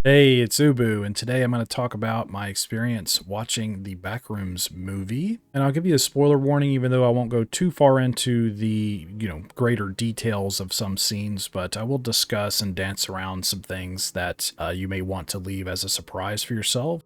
Hey, it's Ubu, and today I'm going to talk about my experience watching the Backrooms movie. And I'll give you a spoiler warning, even though I won't go too far into the, greater details of some scenes, but I will discuss and dance around some things that you may want to leave as a surprise for yourself.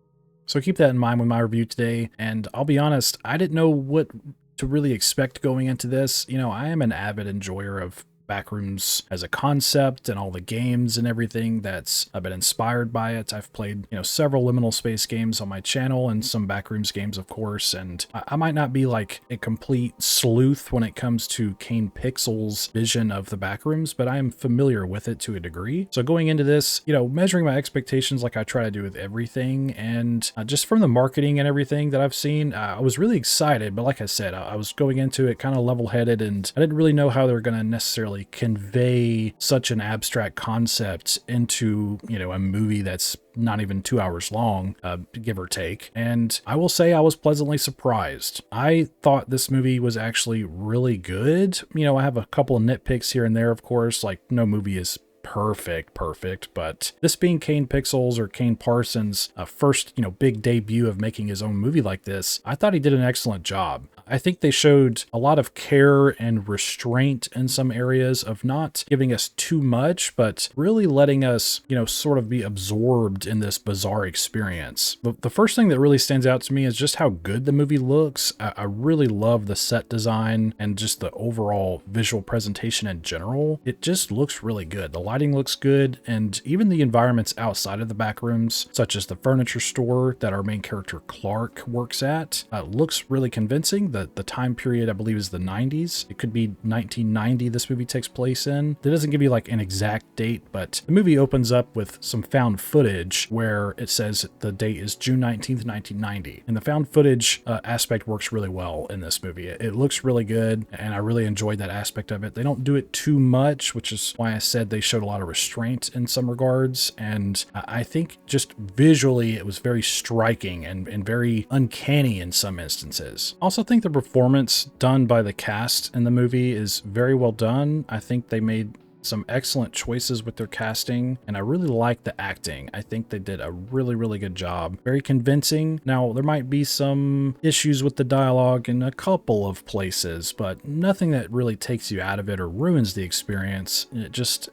So keep that in mind with my review today. And I'll be honest, I didn't know what to really expect going into this. I am an avid enjoyer of Backrooms as a concept and all the games and everything that's been inspired by it. I've played, several liminal space games on my channel and some Backrooms games, of course, and I might not be like a complete sleuth when it comes to Kane Pixel's vision of the Backrooms, but I am familiar with it to a degree. So going into this, measuring my expectations like I try to do with everything, and just from the marketing and everything that I've seen, I was really excited, but like I said, I was going into it kind of level-headed, and I didn't really know how they were going to necessarily convey such an abstract concept into, a movie that's not even 2 hours long, give or take. And I will say I was pleasantly surprised. I thought this movie was actually really good. I have a couple of nitpicks here and there, of course, like no movie is perfect, but this being Kane Pixels or Kane Parsons' first, big debut of making his own movie like this, I thought he did an excellent job. I think they showed a lot of care and restraint in some areas of not giving us too much, but really letting us, sort of be absorbed in this bizarre experience. The first thing that really stands out to me is just how good the movie looks. I really love the set design and just the overall visual presentation in general. It just looks really good. The lighting looks good, and even the environments outside of the back rooms, such as the furniture store that our main character Clark works at, looks really convincing. The time period, I believe, is the 90s. It could be 1990 this movie takes place in. It doesn't give you like an exact date, but the movie opens up with some found footage where it says the date is June 19th, 1990. And the found footage aspect works really well in this movie. It looks really good, and I really enjoyed that aspect of it. They don't do it too much, which is why I said they showed a lot of restraint in some regards. And I think just visually, it was very striking and very uncanny in some instances. Also think the performance done by the cast in the movie is very well done. I think they made some excellent choices with their casting, and I really like the acting. I think they did a really good job. Very convincing. Now, there might be some issues with the dialogue in a couple of places, but nothing that really takes you out of it or ruins the experience. It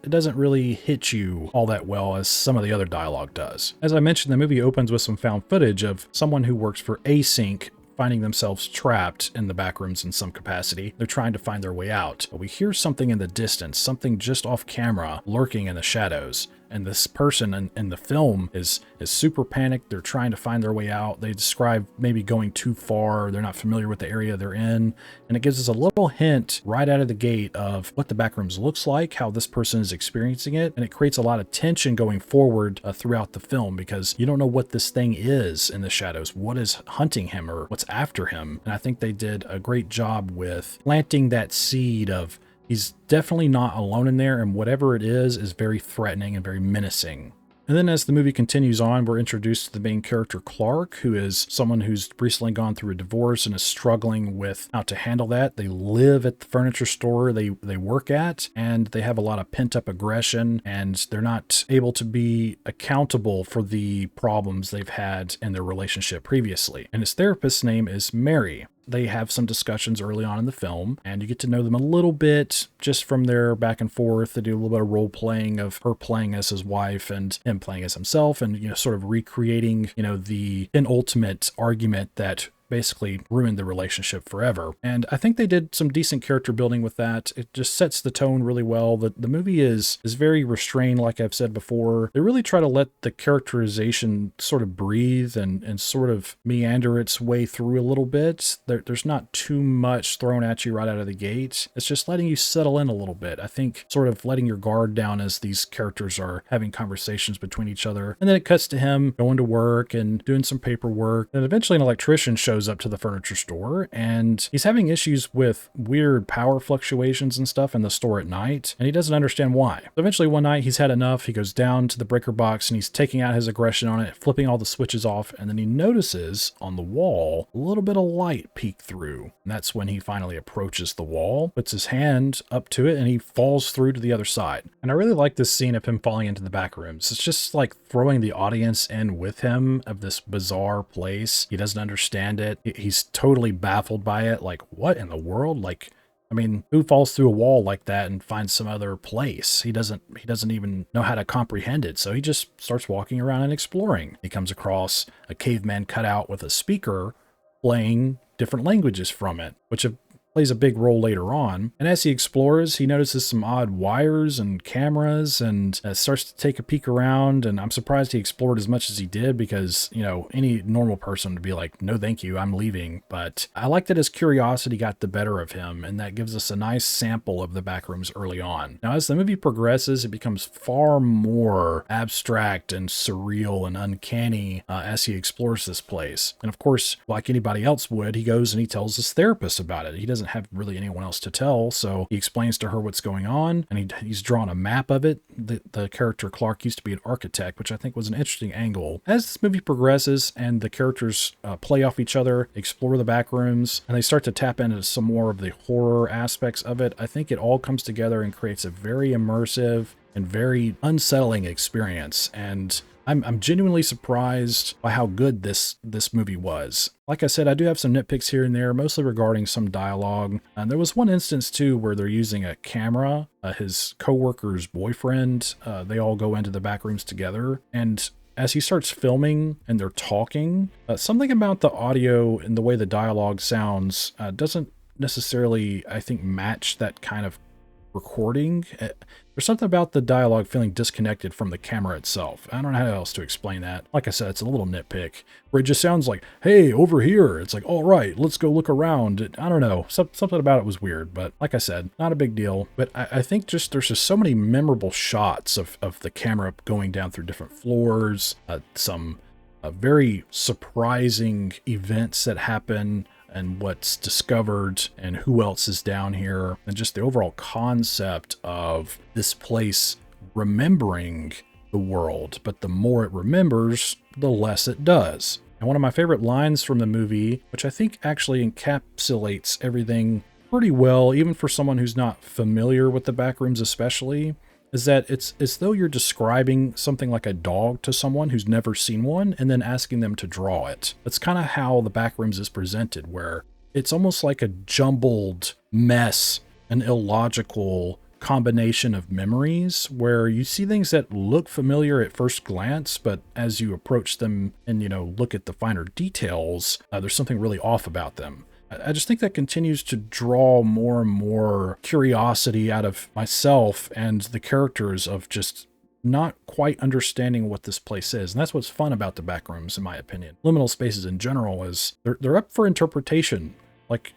doesn't really hit you all that well as some of the other dialogue does. As I mentioned, the movie opens with some found footage of someone who works for Async finding themselves trapped in the back rooms in some capacity. They're trying to find their way out. But we hear something in the distance, something just off camera, lurking in the shadows. And this person in the film is super panicked. They're trying to find their way out. They describe maybe going too far. They're not familiar with the area they're in. And it gives us a little hint right out of the gate of what the backrooms looks like, how this person is experiencing it. And it creates a lot of tension going forward throughout the film, because you don't know what this thing is in the shadows, what is hunting him or what's after him. And I think they did a great job with planting that seed of he's definitely not alone in there, and whatever it is very threatening and very menacing. And then as the movie continues on, we're introduced to the main character, Clark, who is someone who's recently gone through a divorce and is struggling with how to handle that. They live at the furniture store they work at, and they have a lot of pent-up aggression, and they're not able to be accountable for the problems they've had in their relationship previously. And his therapist's name is Mary. They have some discussions early on in the film, and you get to know them a little bit just from their back and forth. They do a little bit of role playing of her playing as his wife and him playing as himself, and sort of recreating the penultimate argument that basically ruined the relationship forever. And I think they did some decent character building with that. It just sets the tone really well. The movie is very restrained, like I've said before. They really try to let the characterization sort of breathe and sort of meander its way through a little bit. There's not too much thrown at you right out of the gate. It's just letting you settle in a little bit. I think sort of letting your guard down as these characters are having conversations between each other. And then it cuts to him going to work and doing some paperwork. And eventually an electrician shows shows up to the furniture store, and he's having issues with weird power fluctuations and stuff in the store at night, and he doesn't understand why. So eventually one night he's had enough. He goes down to the breaker box and he's taking out his aggression on it, flipping all the switches off, and then he notices on the wall a little bit of light peek through. And that's when he finally approaches the wall, puts his hand up to it, and he falls through to the other side. And I really like this scene of him falling into the back rooms. It's just like throwing the audience in with him of this bizarre place. He doesn't understand it. He's totally baffled by it. Like, what in the world? Like, I mean, who falls through a wall like that and finds some other place? He doesn't even know how to comprehend it. So he just starts walking around and exploring. He comes across a caveman cutout with a speaker playing different languages from it, which plays a big role later on. And as he explores, he notices some odd wires and cameras and starts to take a peek around. And I'm surprised he explored as much as he did, because, you know, any normal person would be like, no, thank you, I'm leaving. But I like that his curiosity got the better of him, and that gives us a nice sample of the Backrooms early on. Now, as the movie progresses, it becomes far more abstract and surreal and uncanny as he explores this place. And of course, like anybody else would, he goes and he tells his therapist about it. He doesn't have really anyone else to tell, so he explains to her what's going on, and he's drawn a map of it. The character Clark used to be an architect, which I think was an interesting angle. As this movie progresses and the characters play off each other, explore the back rooms, and they start to tap into some more of the horror aspects of it, I think it all comes together and creates a very immersive and very unsettling experience. And I'm genuinely surprised by how good this movie was. Like I said, I do have some nitpicks here and there, mostly regarding some dialogue. And there was one instance too where they're using a camera. His co-worker's boyfriend, they all go into the back rooms together, and as he starts filming and they're talking, something about the audio and the way the dialogue sounds doesn't necessarily, I think, match that kind of recording. There's something about the dialogue feeling disconnected from the camera itself. I don't know how else to explain that. Like I said, it's a little nitpick where it just sounds like, hey, over here. It's like, all right, let's go look around. I don't know. Something about it was weird, but like I said, not a big deal. But I think there's just so many memorable shots of the camera going down through different floors, some very surprising events that happen, and what's discovered and who else is down here, and just the overall concept of this place remembering the world, but the more it remembers, the less it does. And one of my favorite lines from the movie, which I think actually encapsulates everything pretty well, even for someone who's not familiar with the Backrooms especially, is that it's as though you're describing something like a dog to someone who's never seen one and then asking them to draw it. That's kind of how the Backrooms is presented, where it's almost like a jumbled mess, an illogical combination of memories, where you see things that look familiar at first glance, but as you approach them and, you know, look at the finer details, there's something really off about them. I just think that continues to draw more and more curiosity out of myself and the characters of just not quite understanding what this place is. And that's what's fun about the Backrooms, in my opinion. Liminal spaces in general is they're up for interpretation. Like,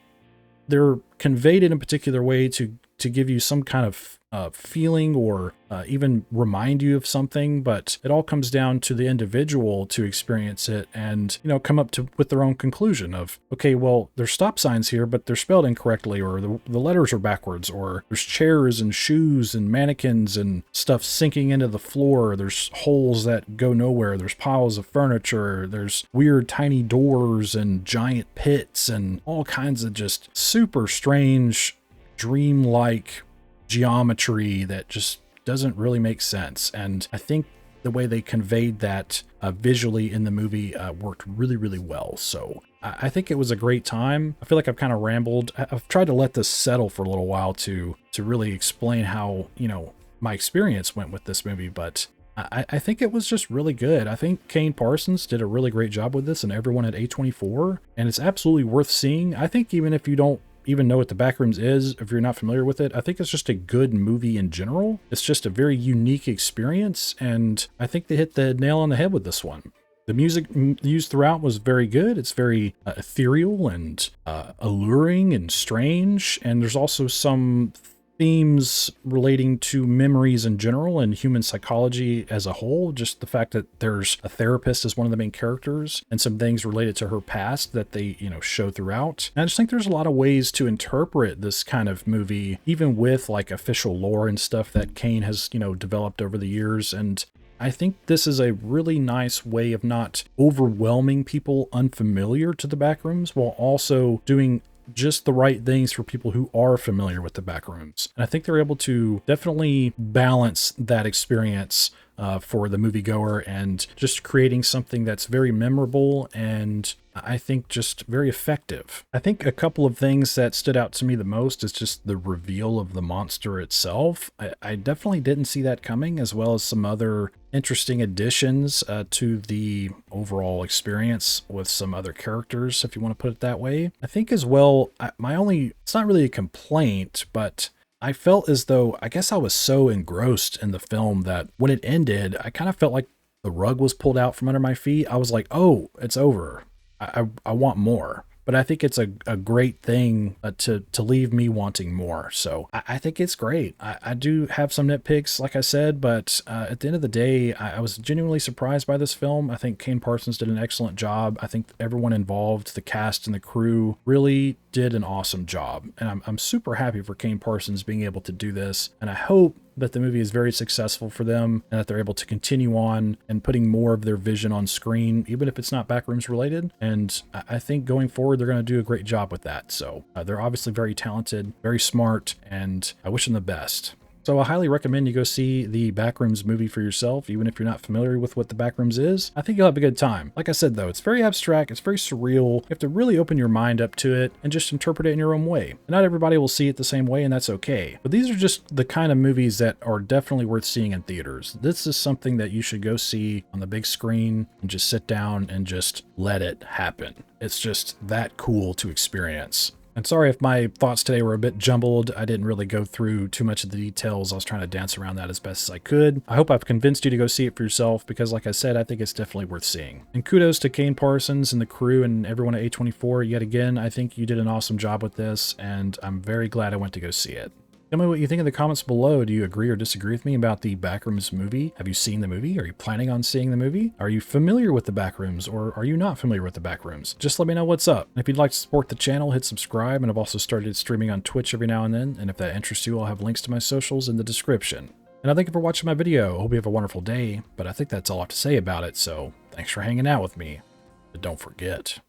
they're conveyed in a particular way to give you some kind of feeling or even remind you of something, but it all comes down to the individual to experience it and, you know, come up with their own conclusion of, okay, well, there's stop signs here, but they're spelled incorrectly, or the letters are backwards, or there's chairs and shoes and mannequins and stuff sinking into the floor. There's holes that go nowhere. There's piles of furniture. There's weird tiny doors and giant pits and all kinds of just super strange, dreamlike geometry that just doesn't really make sense. And I think the way they conveyed that visually in the movie worked really, really well. So I think it was a great time. I feel like I've kind of rambled. I've tried to let this settle for a little while to really explain how, you know, my experience went with this movie, but I think it was just really good. I think Kane Parsons did a really great job with this, and everyone at A24, and it's absolutely worth seeing. I think even if you don't even know what the Backrooms is, if you're not familiar with it, I think it's just a good movie in general. It's just a very unique experience, and I think they hit the nail on the head with this one. The music used throughout was very good. It's very ethereal and alluring and strange, and there's also some themes relating to memories in general and human psychology as a whole. Just the fact that there's a therapist as one of the main characters and some things related to her past that they, show throughout. And I just think there's a lot of ways to interpret this kind of movie, even with like official lore and stuff that Kane has, developed over the years. And I think this is a really nice way of not overwhelming people unfamiliar to the Backrooms while also doing just the right things for people who are familiar with the Backrooms. And I think they're able to definitely balance that experience for the moviegoer and just creating something that's very memorable and I think just very effective. I think a couple of things that stood out to me the most is just the reveal of the monster itself. I definitely didn't see that coming, as well as some other interesting additions to the overall experience with some other characters, if you want to put it that way. I think as well, it's not really a complaint, but I felt as though, I guess I was so engrossed in the film that when it ended, I kind of felt like the rug was pulled out from under my feet. I was like, oh, it's over. I want more. But I think it's a great thing to leave me wanting more. So I think it's great. I do have some nitpicks, like I said, but at the end of the day, I was genuinely surprised by this film. I think Kane Parsons did an excellent job. I think everyone involved, the cast and the crew, really did an awesome job. And I'm super happy for Kane Parsons being able to do this. And I hope that the movie is very successful for them and that they're able to continue on and putting more of their vision on screen, even if it's not Backrooms related. And I think going forward, they're going to do a great job with that. So they're obviously very talented, very smart, and I wish them the best. So I highly recommend you go see the Backrooms movie for yourself, even if you're not familiar with what the Backrooms is. I think you'll have a good time. Like I said, though, it's very abstract, it's very surreal. You have to really open your mind up to it and just interpret it in your own way. And not everybody will see it the same way, and that's okay. But these are just the kind of movies that are definitely worth seeing in theaters. This is something that you should go see on the big screen and just sit down and just let it happen. It's just that cool to experience. And sorry if my thoughts today were a bit jumbled. I didn't really go through too much of the details. I was trying to dance around that as best as I could. I hope I've convinced you to go see it for yourself because, like I said, I think it's definitely worth seeing. And kudos to Kane Parsons and the crew and everyone at A24 yet again. I think you did an awesome job with this, and I'm very glad I went to go see it. Tell me what you think in the comments below. Do you agree or disagree with me about the Backrooms movie? Have you seen the movie? Are you planning on seeing the movie? Are you familiar with the Backrooms, or are you not familiar with the Backrooms? Just let me know what's up. And if you'd like to support the channel, hit subscribe, and I've also started streaming on Twitch every now and then, and if that interests you, I'll have links to my socials in the description. And I thank you for watching my video. I hope you have a wonderful day, but I think that's all I have to say about it, so thanks for hanging out with me. But don't forget,